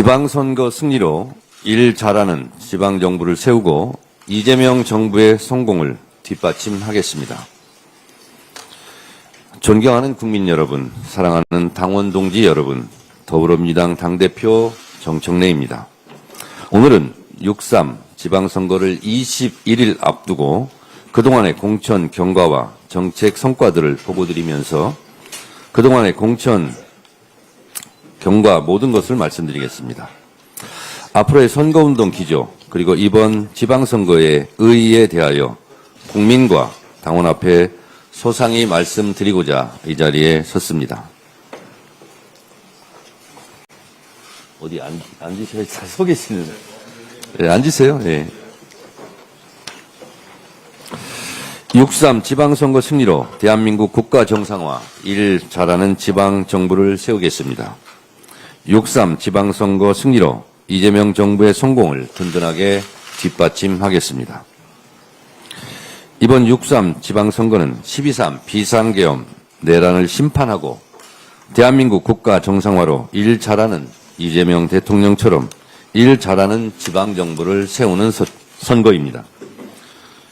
지방선거 승리로 일 잘하는 지방정부를 세우고 이재명 정부의 성공을 뒷받침하겠습니다. 존경하는 국민 여러분, 사랑하는 당원 동지 여러분, 더불어민주당 당대표 정청래입니다. 오늘은 6.3 지방선거를 21일 앞두고 그동안의 공천 경과와 정책 성과들을 보고드리면서 그동안의 공천 경과 모든 것을 말씀드리겠습니다. 앞으로의 선거운동 기조 그리고 이번 지방선거의 의의에 대하여 국민과 당원 앞에 소상히 말씀드리고자 이 자리에 섰습니다. 어디 앉으셔야 잘 서 계시는. 네, 앉으세요. 네. 6.3 지방선거 승리로 대한민국 국가 정상화, 일 잘하는 지방정부를 세우겠습니다. 6.3 지방선거 승리로 이재명 정부의 성공을 든든하게 뒷받침하겠습니다. 이번 6.3 지방선거는 12.3 비상계엄 내란을 심판하고 대한민국 국가 정상화로 일 잘하는 이재명 대통령처럼 일 잘하는 지방정부를 세우는 선거입니다.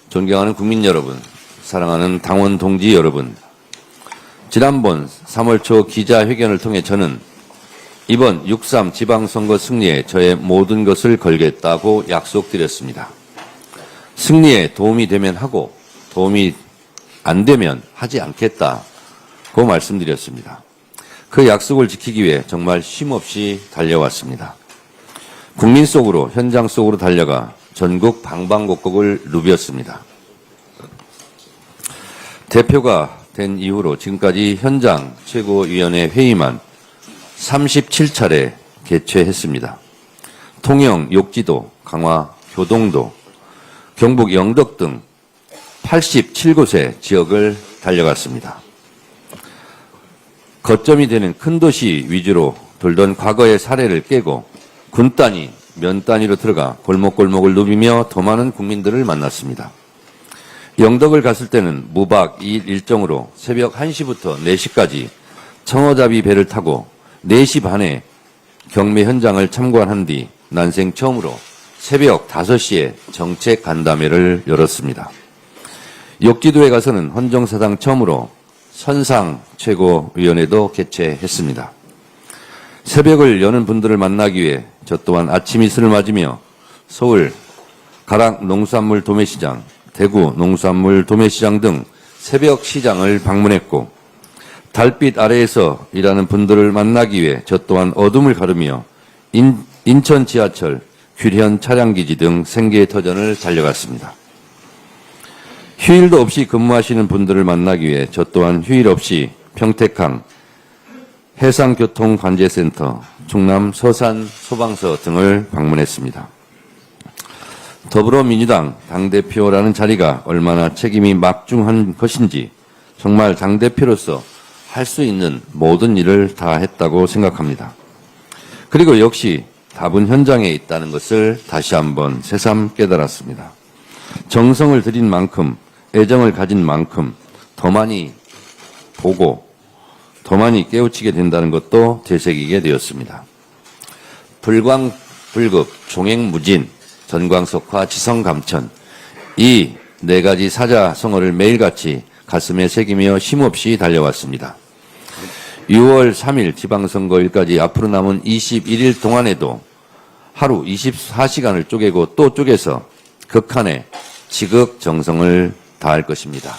존경하는 국민 여러분, 사랑하는 당원 동지 여러분, 지난번 3월 초 기자회견을 통해 저는 이번 6.3 지방선거 승리에 저의 모든 것을 걸겠다고 약속드렸습니다. 승리에 도움이 되면 하고 도움이 안 되면 하지 않겠다고 말씀드렸습니다. 그 약속을 지키기 위해 정말 쉼없이 달려왔습니다. 국민 속으로, 현장 속으로 달려가 전국 방방곡곡을 누볐습니다. 대표가 된 이후로 지금까지 현장 최고위원회 회의만 37차례 개최했습니다. 통영, 욕지도, 강화, 교동도, 경북 영덕 등 87곳의 지역을 달려갔습니다. 거점이 되는 큰 도시 위주로 돌던 과거의 사례를 깨고 군 단위, 면 단위로 들어가 골목골목을 누비며 더 많은 국민들을 만났습니다. 영덕을 갔을 때는 무박 2일 일정으로 새벽 1시부터 4시까지 청어잡이 배를 타고 4시 반에 경매 현장을 참관한 뒤 난생 처음으로 새벽 5시에 정책 간담회를 열었습니다. 욕지도에 가서는 헌정사상 처음으로 선상 최고위원회도 개최했습니다. 새벽을 여는 분들을 만나기 위해 저 또한 아침 이슬을 맞으며 서울 가락 농수산물 도매시장, 대구 농수산물 도매시장 등 새벽 시장을 방문했고 달빛 아래에서 일하는 분들을 만나기 위해 저 또한 어둠을 가르며 인천 지하철, 규현 차량기지 등 생계의 터전을 달려갔습니다. 휴일도 없이 근무하시는 분들을 만나기 위해 저 또한 휴일 없이 평택항, 해상교통관제센터, 충남 서산 소방서 등을 방문했습니다. 더불어민주당 당대표라는 자리가 얼마나 책임이 막중한 것인지 정말 당대표로서 할 수 있는 모든 일을 다 했다고 생각합니다. 그리고 역시 답은 현장에 있다는 것을 다시 한번 새삼 깨달았습니다. 정성을 들인 만큼, 애정을 가진 만큼 더 많이 보고 더 많이 깨우치게 된다는 것도 되새기게 되었습니다. 불광불급, 종횡무진, 전광석화, 지성감천 이 4가지 사자성어를 매일같이 가슴에 새기며 쉼없이 달려왔습니다. 6월 3일 지방선거일까지 앞으로 남은 21일 동안에도 하루 24시간을 쪼개고 또 쪼개서 극한의 지극정성을 다할 것입니다.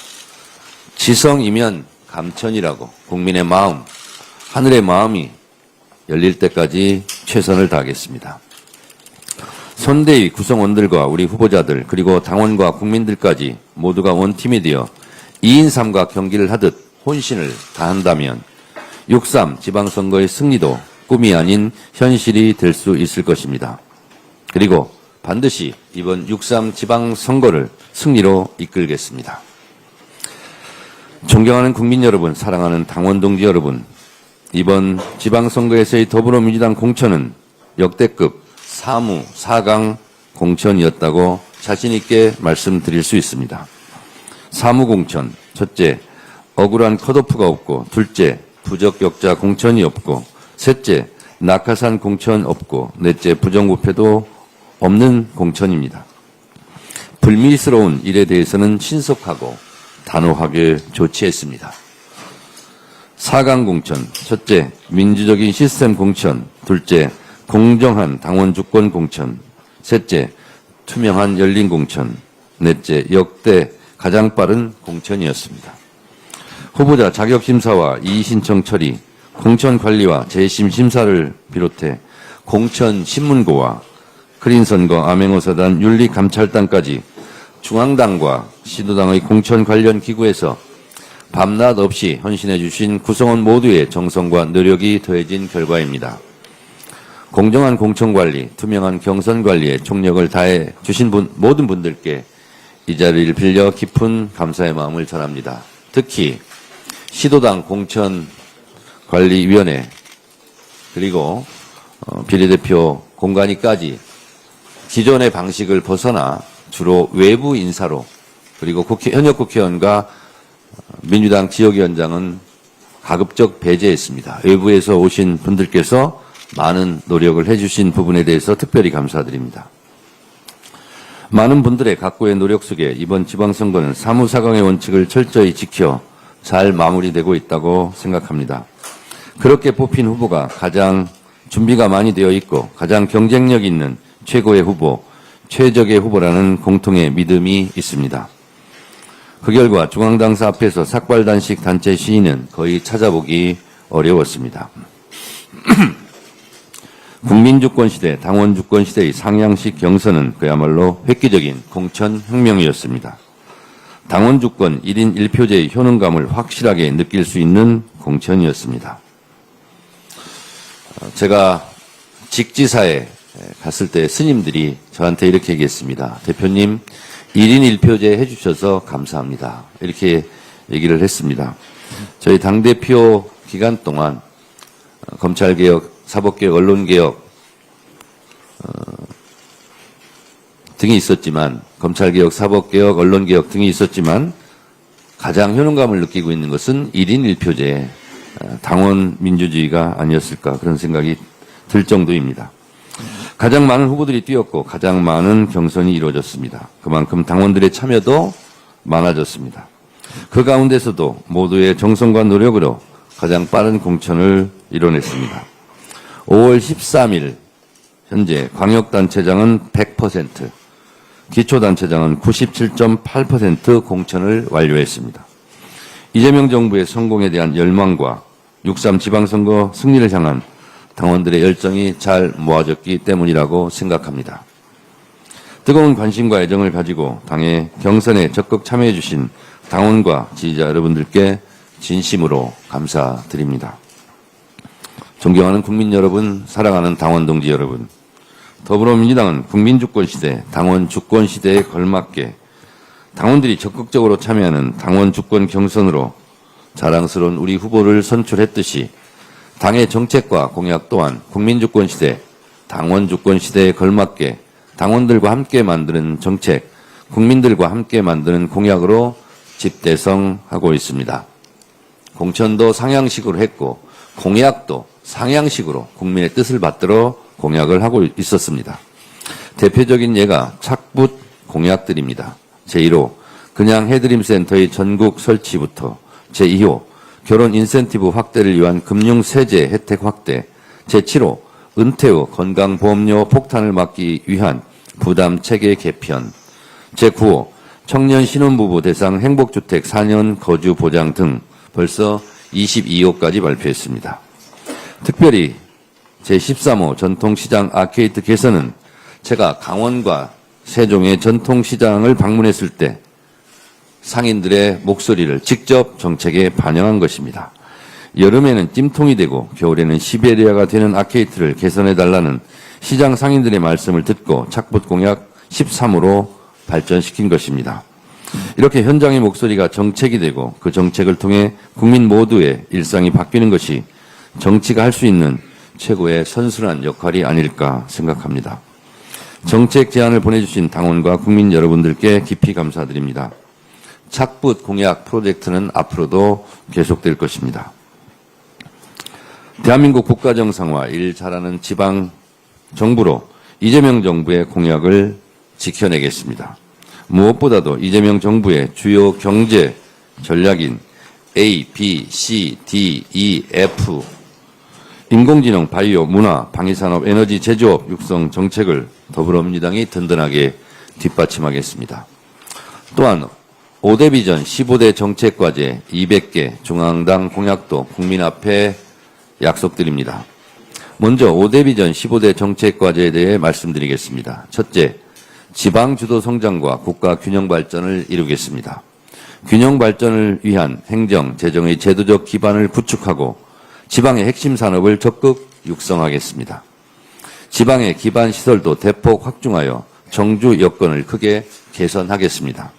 지성이면 감천이라고 국민의 마음, 하늘의 마음이 열릴 때까지 최선을 다하겠습니다. 선대위 구성원들과 우리 후보자들 그리고 당원과 국민들까지 모두가 원팀이 되어 2인 3각 경기를 하듯 혼신을 다한다면 6.3 지방선거의 승리도 꿈이 아닌 현실이 될 수 있을 것입니다. 그리고 반드시 이번 6.3 지방선거를 승리로 이끌겠습니다. 존경하는 국민 여러분, 사랑하는 당원 동지 여러분, 이번 지방선거에서의 더불어민주당 공천은 역대급 사무, 4강 공천이었다고 자신 있게 말씀드릴 수 있습니다. 사무공천, 첫째, 억울한 컷오프가 없고, 둘째, 부적격자 공천이 없고, 셋째, 낙하산 공천 없고 넷째 부정부패도 없는 공천입니다. 불미스러운 일에 대해서는 신속하고 단호하게 조치했습니다. 4강 공천, 첫째, 민주적인 시스템 공천, 둘째, 공정한 당원 주권 공천, 셋째, 투명한 열린 공천, 넷째, 역대 가장 빠른 공천이었습니다. 후보자 자격심사와 이의신청 처리, 공천 관리와 재심 심사를 비롯해 공천 신문고와 크린선거 암행어사단 윤리감찰단까지 중앙당과 시도당의 공천 관련 기구에서 밤낮 없이 헌신해 주신 구성원 모두의 정성과 노력이 더해진 결과입니다. 공정한 공천관리, 투명한 경선관리에 총력을 다해 주신 모든 분들께 이 자리를 빌려 깊은 감사의 마음을 전합니다. 특히 시도당 공천관리위원회 그리고 비례대표 공관위까지 기존의 방식을 벗어나 주로 외부 인사로 그리고 현역 국회의원과 민주당 지역위원장은 가급적 배제했습니다. 외부에서 오신 분들께서 많은 노력을 해주신 부분에 대해서 특별히 감사드립니다. 많은 분들의 각고의 노력 속에 이번 지방선거는 사무사강의 원칙을 철저히 지켜 잘 마무리되고 있다고 생각합니다. 그렇게 뽑힌 후보가 가장 준비가 많이 되어 있고 가장 경쟁력 있는 최고의 후보, 최적의 후보라는 공통의 믿음이 있습니다. 그 결과 중앙당사 앞에서 삭발단식 단체 시위는 거의 찾아보기 어려웠습니다. 국민주권시대, 당원주권시대의 상향식 경선은 그야말로 획기적인 공천혁명이었습니다. 당원주권 1인 1표제의 효능감을 확실하게 느낄 수 있는 공천이었습니다. 제가 직지사에 갔을 때 스님들이 저한테 이렇게 얘기했습니다. 대표님, 1인 1표제 해주셔서 감사합니다. 이렇게 얘기를 했습니다. 저희 당대표 기간 동안 검찰개혁, 사법개혁, 언론개혁 등이 있었지만 검찰개혁, 사법개혁, 언론개혁 등이 있었지만 가장 효능감을 느끼고 있는 것은 1인 1표제 당원 민주주의가 아니었을까 그런 생각이 들 정도입니다. 가장 많은 후보들이 뛰었고 가장 많은 경선이 이루어졌습니다. 그만큼 당원들의 참여도 많아졌습니다. 그 가운데서도 모두의 정성과 노력으로 가장 빠른 공천을 이뤄냈습니다. 5월 13일 현재 광역단체장은 100%, 기초단체장은 97.8% 공천을 완료했습니다. 이재명 정부의 성공에 대한 열망과 6.3 지방선거 승리를 향한 당원들의 열정이 잘 모아졌기 때문이라고 생각합니다. 뜨거운 관심과 애정을 가지고 당의 경선에 적극 참여해 주신 당원과 지지자 여러분들께 진심으로 감사드립니다. 존경하는 국민 여러분, 사랑하는 당원 동지 여러분, 더불어민주당은 국민주권시대, 당원주권시대에 걸맞게 당원들이 적극적으로 참여하는 당원주권 경선으로 자랑스러운 우리 후보를 선출했듯이 당의 정책과 공약 또한 국민주권시대, 당원주권시대에 걸맞게 당원들과 함께 만드는 정책, 국민들과 함께 만드는 공약으로 집대성하고 있습니다. 공천도 상향식으로 했고 공약도 상향식으로 국민의 뜻을 받들어 공약을 하고 있었습니다. 대표적인 예가 착붙 공약들입니다. 제1호 그냥 해드림 센터의 전국 설치부터 제2호 결혼 인센티브 확대를 위한 금융세제 혜택 확대, 제7호 은퇴 후 건강보험료 폭탄을 막기 위한 부담체계 개편, 제9호 청년 신혼부부 대상 행복주택 4년 거주 보장 등 벌써 22호까지 발표했습니다. 특별히 제13호 전통시장 아케이드 개선은 제가 강원과 세종의 전통시장을 방문했을 때 상인들의 목소리를 직접 정책에 반영한 것입니다. 여름에는 찜통이 되고 겨울에는 시베리아가 되는 아케이드를 개선해달라는 시장 상인들의 말씀을 듣고 착붙 공약 13호로 발전시킨 것입니다. 이렇게 현장의 목소리가 정책이 되고 그 정책을 통해 국민 모두의 일상이 바뀌는 것이 정치가 할 수 있는 최고의 선순환 역할이 아닐까 생각합니다. 정책 제안을 보내주신 당원과 국민 여러분들께 깊이 감사드립니다. 착붙 공약 프로젝트는 앞으로도 계속될 것입니다. 대한민국 국가 정상화, 일 잘하는 지방 정부로 이재명 정부의 공약을 지켜내겠습니다. 무엇보다도 이재명 정부의 주요 경제 전략인 A, B, C, D, E, F 인공지능, 바이오, 문화, 방위산업, 에너지, 제조업 육성 정책을 더불어민주당이 든든하게 뒷받침하겠습니다. 또한 5대 비전 15대 정책과제 200개 중앙당 공약도 국민 앞에 약속드립니다. 먼저 5대 비전 15대 정책과제에 대해 말씀드리겠습니다. 첫째, 지방 주도 성장과 국가 균형 발전을 이루겠습니다. 균형 발전을 위한 행정, 재정의 제도적 기반을 구축하고 지방의 핵심 산업을 적극 육성하겠습니다. 지방의 기반 시설도 대폭 확충하여 정주 여건을 크게 개선하겠습니다.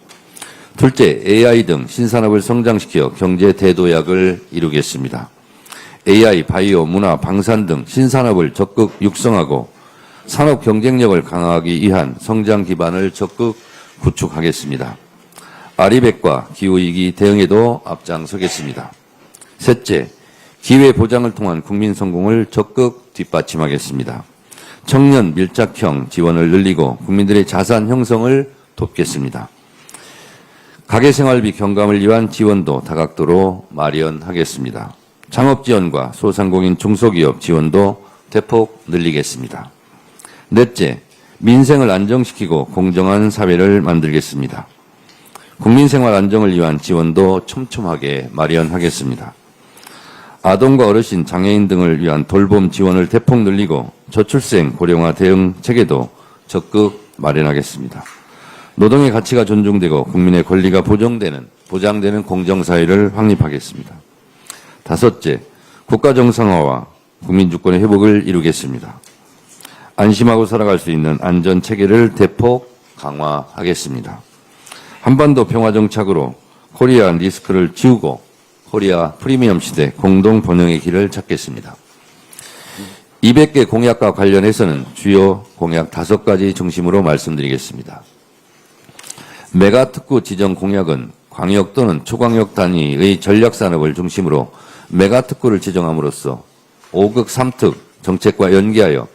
둘째, AI 등 신산업을 성장시켜 경제 대도약을 이루겠습니다. AI, 바이오, 문화, 방산 등 신산업을 적극 육성하고 산업 경쟁력을 강화하기 위한 성장 기반을 적극 구축하겠습니다. 아리백과 기후위기 대응에도 앞장서겠습니다. 셋째, 기회 보장을 통한 국민 성공을 적극 뒷받침하겠습니다. 청년 밀착형 지원을 늘리고 국민들의 자산 형성을 돕겠습니다. 가계생활비 경감을 위한 지원도 다각도로 마련하겠습니다. 창업지원과 소상공인 중소기업 지원도 대폭 늘리겠습니다. 넷째, 민생을 안정시키고 공정한 사회를 만들겠습니다. 국민생활 안정을 위한 지원도 촘촘하게 마련하겠습니다. 아동과 어르신, 장애인 등을 위한 돌봄 지원을 대폭 늘리고 저출생, 고령화 대응 체계도 적극 마련하겠습니다. 노동의 가치가 존중되고 국민의 권리가 보장되는 공정사회를 확립하겠습니다. 다섯째, 국가 정상화와 국민주권의 회복을 이루겠습니다. 안심하고 살아갈 수 있는 안전체계를 대폭 강화하겠습니다. 한반도 평화정착으로 코리아 리스크를 지우고 코리아 프리미엄 시대 공동 번영의 길을 찾겠습니다. 200개 공약과 관련해서는 주요 공약 5가지 중심으로 말씀드리겠습니다. 메가특구 지정 공약은 광역 또는 초광역 단위의 전략산업을 중심으로 메가특구를 지정함으로써 5극 3특 정책과 연계하여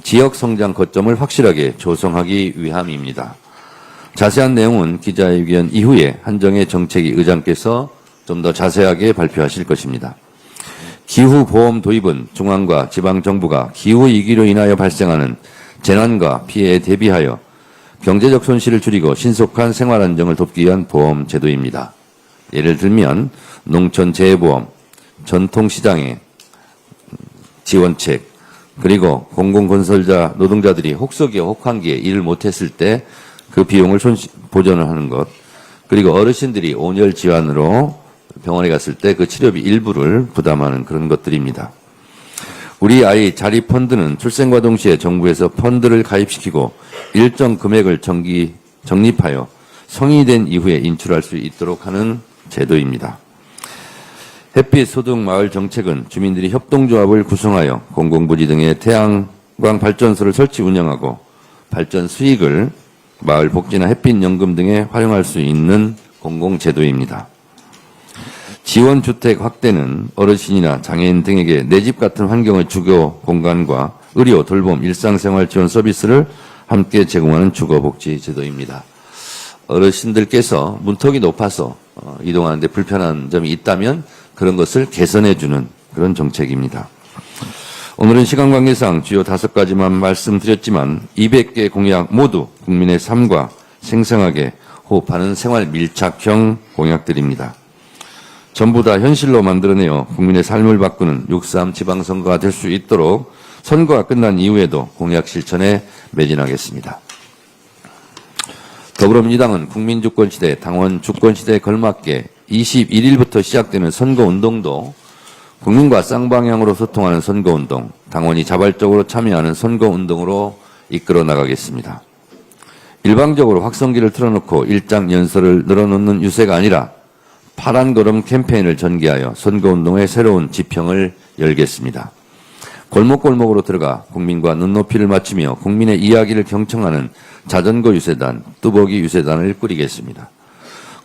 지역 성장 거점을 확실하게 조성하기 위함입니다. 자세한 내용은 기자회견 이후에 한정혜 정책위 의장께서 좀 더 자세하게 발표하실 것입니다. 기후보험 도입은 중앙과 지방정부가 기후위기로 인하여 발생하는 재난과 피해에 대비하여 경제적 손실을 줄이고 신속한 생활 안정을 돕기 위한 보험 제도입니다. 예를 들면 농촌재해보험, 전통시장의 지원책, 그리고 공공건설자 노동자들이 혹서기에 혹한기에 일을 못했을 때 그 비용을 보전을 하는 것, 그리고 어르신들이 온열 질환으로 병원에 갔을 때 그 치료비 일부를 부담하는 그런 것들입니다. 우리 아이 자립펀드는 출생과 동시에 정부에서 펀드를 가입시키고 일정 금액을 적립하여 성인이 된 이후에 인출할 수 있도록 하는 제도입니다. 햇빛 소득 마을 정책은 주민들이 협동조합을 구성하여 공공부지 등의 태양광 발전소를 설치 운영하고 발전 수익을 마을 복지나 햇빛연금 등에 활용할 수 있는 공공제도입니다. 지원주택 확대는 어르신이나 장애인 등에게 내 집 같은 환경의 주거 공간과 의료, 돌봄, 일상생활 지원 서비스를 함께 제공하는 주거복지 제도입니다. 어르신들께서 문턱이 높아서 이동하는데 불편한 점이 있다면 그런 것을 개선해주는 그런 정책입니다. 오늘은 시간 관계상 주요 5가지만 말씀드렸지만 200개 공약 모두 국민의 삶과 생생하게 호흡하는 생활 밀착형 공약들입니다. 전부 다 현실로 만들어내어 국민의 삶을 바꾸는 6.3 지방선거가 될 수 있도록 선거가 끝난 이후에도 공약 실천에 매진하겠습니다. 더불어민주당은 국민주권시대, 당원주권시대에 걸맞게 21일부터 시작되는 선거운동도 국민과 쌍방향으로 소통하는 선거운동, 당원이 자발적으로 참여하는 선거운동으로 이끌어 나가겠습니다. 일방적으로 확성기를 틀어놓고 일장 연설을 늘어놓는 유세가 아니라 파란 걸음 캠페인을 전개하여 선거운동의 새로운 지평을 열겠습니다. 골목골목으로 들어가 국민과 눈높이를 맞추며 국민의 이야기를 경청하는 자전거 유세단, 뚜벅이 유세단을 꾸리겠습니다.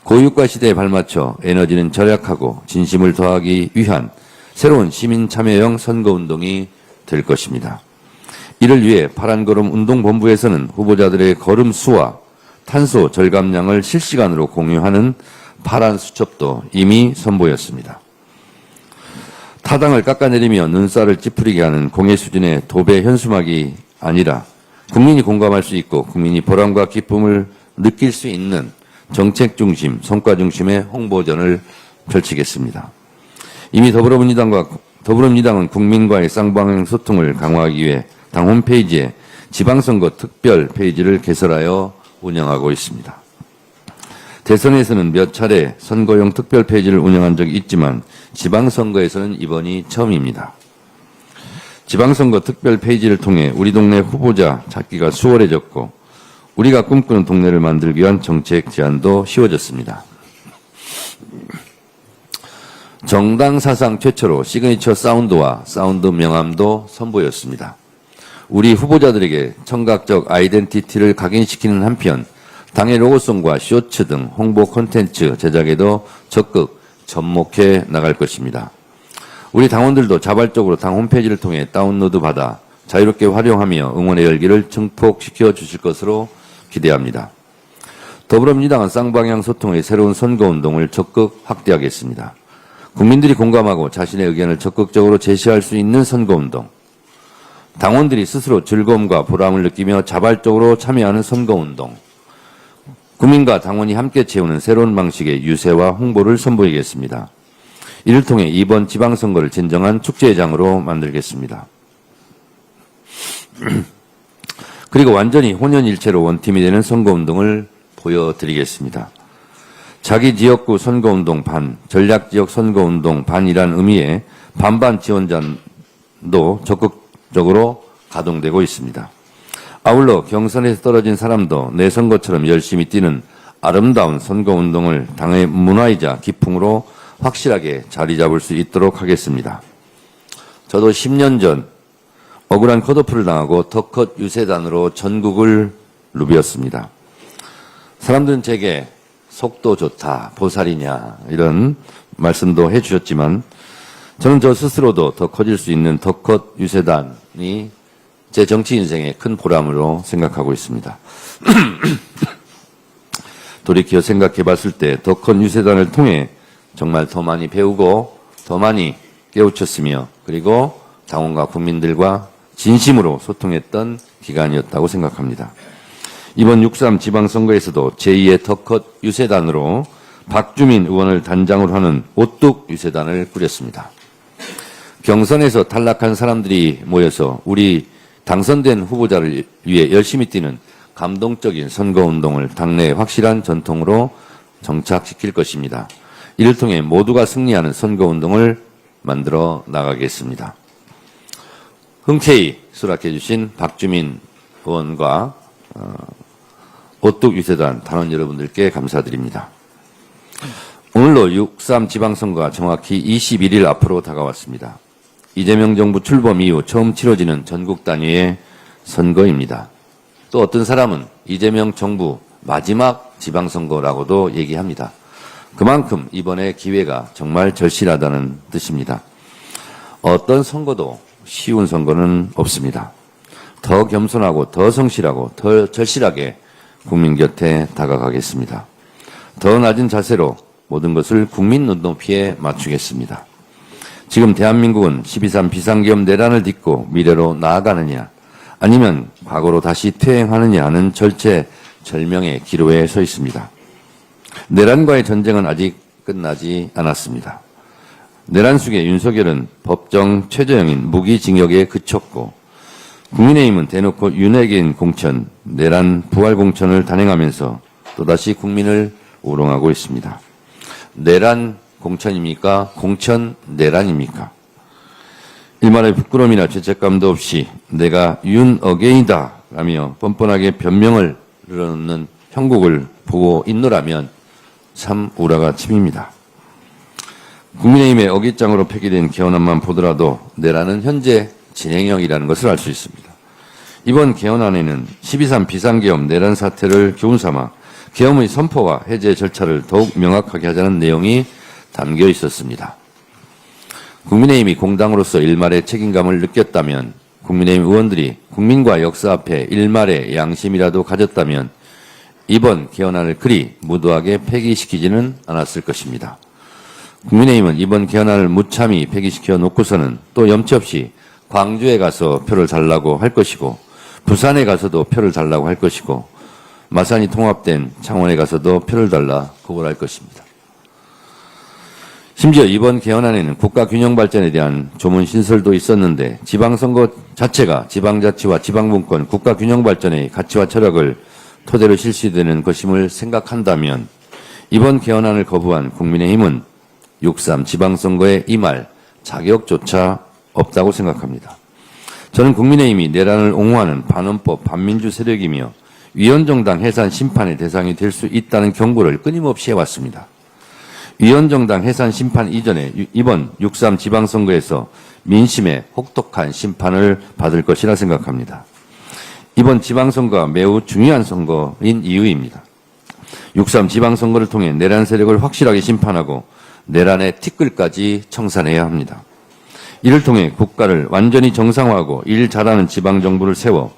고유가 시대에 발맞춰 에너지는 절약하고 진심을 더하기 위한 새로운 시민 참여형 선거운동이 될 것입니다. 이를 위해 파란걸음 운동본부에서는 후보자들의 걸음 수와 탄소 절감량을 실시간으로 공유하는 파란 수첩도 이미 선보였습니다. 타당을 깎아내리며 눈살을 찌푸리게 하는 공예 수준의 도배 현수막이 아니라 국민이 공감할 수 있고 국민이 보람과 기쁨을 느낄 수 있는 정책 중심, 성과 중심의 홍보전을 펼치겠습니다. 이미 더불어민주당은 국민과의 쌍방향 소통을 강화하기 위해 당 홈페이지에 지방선거 특별 페이지를 개설하여 운영하고 있습니다. 대선에서는 몇 차례 선거용 특별 페이지를 운영한 적이 있지만 지방선거에서는 이번이 처음입니다. 지방선거 특별 페이지를 통해 우리 동네 후보자 찾기가 수월해졌고 우리가 꿈꾸는 동네를 만들기 위한 정책 제안도 쉬워졌습니다. 정당 사상 최초로 시그니처 사운드와 사운드 명함도 선보였습니다. 우리 후보자들에게 청각적 아이덴티티를 각인시키는 한편 당의 로고송과 쇼츠 등 홍보 콘텐츠 제작에도 적극 접목해 나갈 것입니다. 우리 당원들도 자발적으로 당 홈페이지를 통해 다운로드 받아 자유롭게 활용하며 응원의 열기를 증폭시켜 주실 것으로 기대합니다. 더불어민주당은 쌍방향 소통의 새로운 선거운동을 적극 확대하겠습니다. 국민들이 공감하고 자신의 의견을 적극적으로 제시할 수 있는 선거운동, 당원들이 스스로 즐거움과 보람을 느끼며 자발적으로 참여하는 선거운동, 국민과 당원이 함께 채우는 새로운 방식의 유세와 홍보를 선보이겠습니다. 이를 통해 이번 지방선거를 진정한 축제의 장으로 만들겠습니다. 그리고 완전히 혼연일체로 원팀이 되는 선거운동을 보여드리겠습니다. 자기 지역구 선거운동 반, 전략지역 선거운동 반이란 의미의 반반 지원자도 적극적으로 가동되고 있습니다. 아울러 경선에서 떨어진 사람도 내 선거처럼 열심히 뛰는 아름다운 선거운동을 당의 문화이자 기풍으로 확실하게 자리 잡을 수 있도록 하겠습니다. 저도 10년 전 억울한 컷오프를 당하고 더 컷 유세단으로 전국을 누비었습니다. 사람들은 제게 속도 좋다, 보살이냐 이런 말씀도 해주셨지만 저는 저 스스로도 더 커질 수 있는 더 컷 유세단이 제 정치 인생의 큰 보람으로 생각하고 있습니다. 돌이켜 생각해 봤을 때 더 컷 유세단을 통해 정말 더 많이 배우고 더 많이 깨우쳤으며 그리고 당원과 국민들과 진심으로 소통했던 기간이었다고 생각합니다. 이번 6.3 지방선거에서도 제2의 더 컷 유세단으로 박주민 의원을 단장으로 하는 오뚝 유세단을 꾸렸습니다. 경선에서 탈락한 사람들이 모여서 우리 당선된 후보자를 위해 열심히 뛰는 감동적인 선거운동을 당내의 확실한 전통으로 정착시킬 것입니다. 이를 통해 모두가 승리하는 선거운동을 만들어 나가겠습니다. 흔쾌히 수락해 주신 박주민 의원과 오뚝 유세단 단원 여러분들께 감사드립니다. 오늘로 6.3 지방선거가 정확히 21일 앞으로 다가왔습니다. 이재명 정부 출범 이후 처음 치러지는 전국 단위의 선거입니다. 또 어떤 사람은 이재명 정부 마지막 지방선거라고도 얘기합니다. 그만큼 이번에 기회가 정말 절실하다는 뜻입니다. 어떤 선거도 쉬운 선거는 없습니다. 더 겸손하고 더 성실하고 더 절실하게 국민 곁에 다가가겠습니다. 더 낮은 자세로 모든 것을 국민 눈높이에 맞추겠습니다. 지금 대한민국은 12.3 비상계엄 내란을 딛고 미래로 나아가느냐 아니면 과거로 다시 퇴행하느냐 하는 절체절명의 기로에 서 있습니다. 내란과의 전쟁은 아직 끝나지 않았습니다. 내란 속에 윤석열은 법정 최저형인 무기징역에 그쳤고 국민의힘은 대놓고 윤핵인 공천, 내란 부활 공천을 단행하면서 또다시 국민을 우롱하고 있습니다. 내란 공천입니까? 공천 내란입니까? 일말의 부끄러움이나 죄책감도 없이 내가 윤어게인이다 라며 뻔뻔하게 변명을 늘어놓는 형국을 보고 있노라면 참 우라가 침입니다. 국민의힘의 어깃장으로 폐기된 개헌안만 보더라도 내란은 현재 진행형이라는 것을 알 수 있습니다. 이번 개헌안에는 12.3 비상계엄 내란 사태를 교훈삼아 계엄의 선포와 해제 절차를 더욱 명확하게 하자는 내용이 담겨 있었습니다. 국민의힘이 공당으로서 일말의 책임감을 느꼈다면, 국민의힘 의원들이 국민과 역사 앞에 일말의 양심이라도 가졌다면 이번 개헌안을 그리 무도하게 폐기시키지는 않았을 것입니다. 국민의힘은 이번 개헌안을 무참히 폐기시켜 놓고서는 또 염치 없이 광주에 가서 표를 달라고 할 것이고, 부산에 가서도 표를 달라고 할 것이고, 마산이 통합된 창원에 가서도 표를 달라 구걸할 것입니다. 심지어 이번 개헌안에는 국가균형 발전에 대한 조문 신설도 있었는데, 지방선거 자체가 지방자치와 지방분권, 국가균형 발전의 가치와 철학을 토대로 실시되는 것임을 생각한다면 이번 개헌안을 거부한 국민의힘은 6.3 지방선거에 임할 자격조차 없다고 생각합니다. 저는 국민의힘이 내란을 옹호하는 반헌법 반민주 세력이며 위헌정당 해산 심판의 대상이 될 수 있다는 경고를 끊임없이 해왔습니다. 위헌정당 해산 심판 이전에 이번 6.3 지방선거에서 민심의 혹독한 심판을 받을 것이라 생각합니다. 이번 지방선거가 매우 중요한 선거인 이유입니다. 6.3 지방선거를 통해 내란 세력을 확실하게 심판하고 내란의 티끌까지 청산해야 합니다. 이를 통해 국가를 완전히 정상화하고 일 잘하는 지방정부를 세워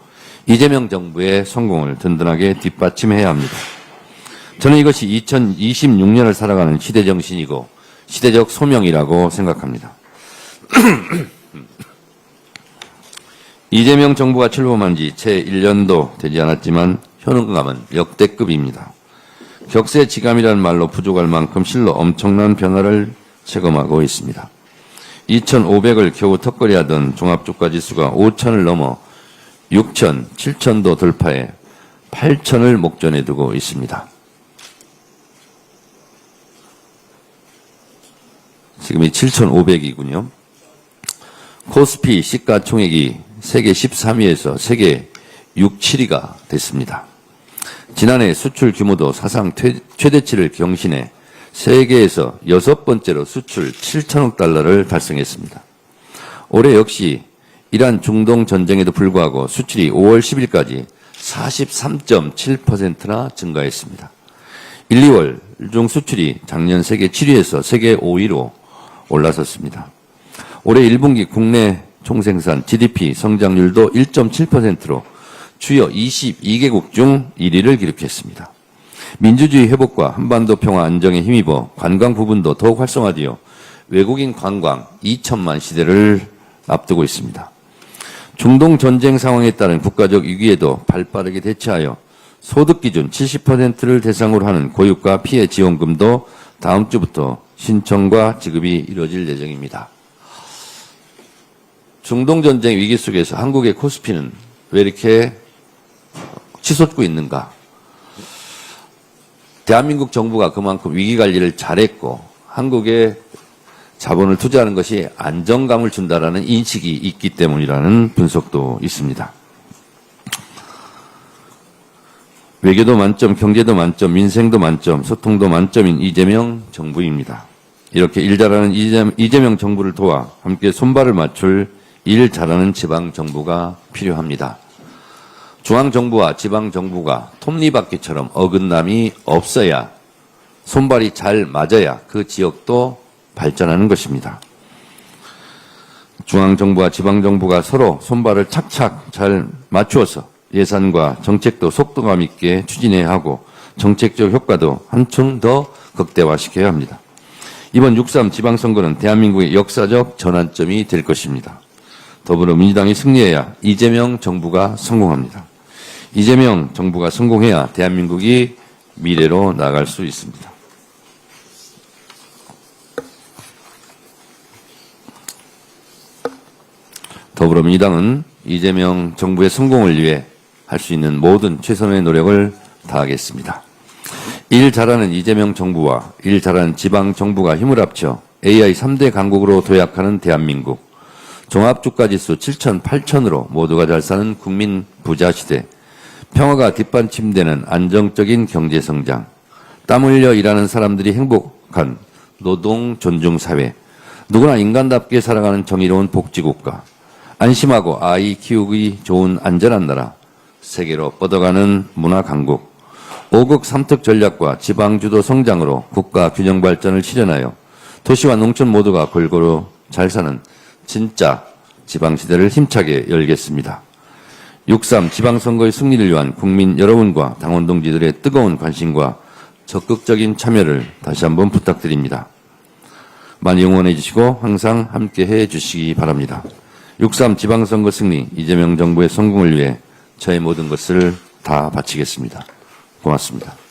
이재명 정부의 성공을 든든하게 뒷받침해야 합니다. 저는 이것이 2026년을 살아가는 시대정신이고 시대적 소명이라고 생각합니다. 이재명 정부가 출범한 지 채 1년도 되지 않았지만 효능감은 역대급입니다. 격세지감이라는 말로 부족할 만큼 실로 엄청난 변화를 체감하고 있습니다. 2,500을 겨우 턱걸이하던 종합주가지수가 5,000을 넘어 6,000, 7,000도 돌파해 8,000을 목전에 두고 있습니다. 지금이 7,500이군요. 코스피 시가총액이 세계 13위에서 세계 6, 7위가 됐습니다. 지난해 수출 규모도 사상 최대치를 경신해 세계에서 6번째로 수출 7천억 달러를 달성했습니다. 올해 역시 이란 중동 전쟁에도 불구하고 수출이 5월 10일까지 43.7%나 증가했습니다. 1, 2월 중 수출이 작년 세계 7위에서 세계 5위로 올라섰습니다. 올해 1분기 국내 총생산 GDP 성장률도 1.7%로 주요 22개국 중 1위를 기록했습니다. 민주주의 회복과 한반도 평화 안정에 힘입어 관광 부분도 더욱 활성화되어 외국인 관광 2천만 시대를 앞두고 있습니다. 중동 전쟁 상황에 따른 국가적 위기에도 발빠르게 대처하여 소득 기준 70%를 대상으로 하는 고유가 피해 지원금도 다음 주부터 신청과 지급이 이루어질 예정입니다. 중동 전쟁 위기 속에서 한국의 코스피는 왜 이렇게 치솟고 있는가? 대한민국 정부가 그만큼 위기 관리를 잘했고 한국에 자본을 투자하는 것이 안정감을 준다라는 인식이 있기 때문이라는 분석도 있습니다. 외교도 만점, 경제도 만점, 민생도 만점, 소통도 만점인 이재명 정부입니다. 이렇게 일 잘하는 이재명 정부를 도와 함께 손발을 맞출 일 잘하는 지방정부가 필요합니다. 중앙정부와 지방정부가 톱니바퀴처럼 어긋남이 없어야 손발이 잘 맞아야 그 지역도 발전하는 것입니다. 중앙정부와 지방정부가 서로 손발을 착착 잘 맞추어서 예산과 정책도 속도감 있게 추진해야 하고 정책적 효과도 한층 더 극대화시켜야 합니다. 이번 6.3 지방선거는 대한민국의 역사적 전환점이 될 것입니다. 더불어민주당이 승리해야 이재명 정부가 성공합니다. 이재명 정부가 성공해야 대한민국이 미래로 나아갈 수 있습니다. 더불어민주당은 이재명 정부의 성공을 위해 할 수 있는 모든 최선의 노력을 다하겠습니다. 일 잘하는 이재명 정부와 일 잘하는 지방 정부가 힘을 합쳐 AI 3대 강국으로 도약하는 대한민국, 종합주가지수 7,000, 8,000으로 모두가 잘 사는 국민 부자 시대, 평화가 뒷받침되는 안정적인 경제성장, 땀 흘려 일하는 사람들이 행복한 노동 존중 사회, 누구나 인간답게 살아가는 정의로운 복지국가, 안심하고 아이 키우기 좋은 안전한 나라, 세계로 뻗어가는 문화 강국, 5국 3특 전략과 지방주도 성장으로 국가 균형 발전을 실현하여 도시와 농촌 모두가 골고루 잘 사는 진짜 지방시대를 힘차게 열겠습니다. 6.3 지방선거의 승리를 위한 국민 여러분과 당원 동지들의 뜨거운 관심과 적극적인 참여를 다시 한번 부탁드립니다. 많이 응원해 주시고 항상 함께해 주시기 바랍니다. 6.3 지방선거 승리, 이재명 정부의 성공을 위해 저의 모든 것을 다 바치겠습니다. 고맙습니다.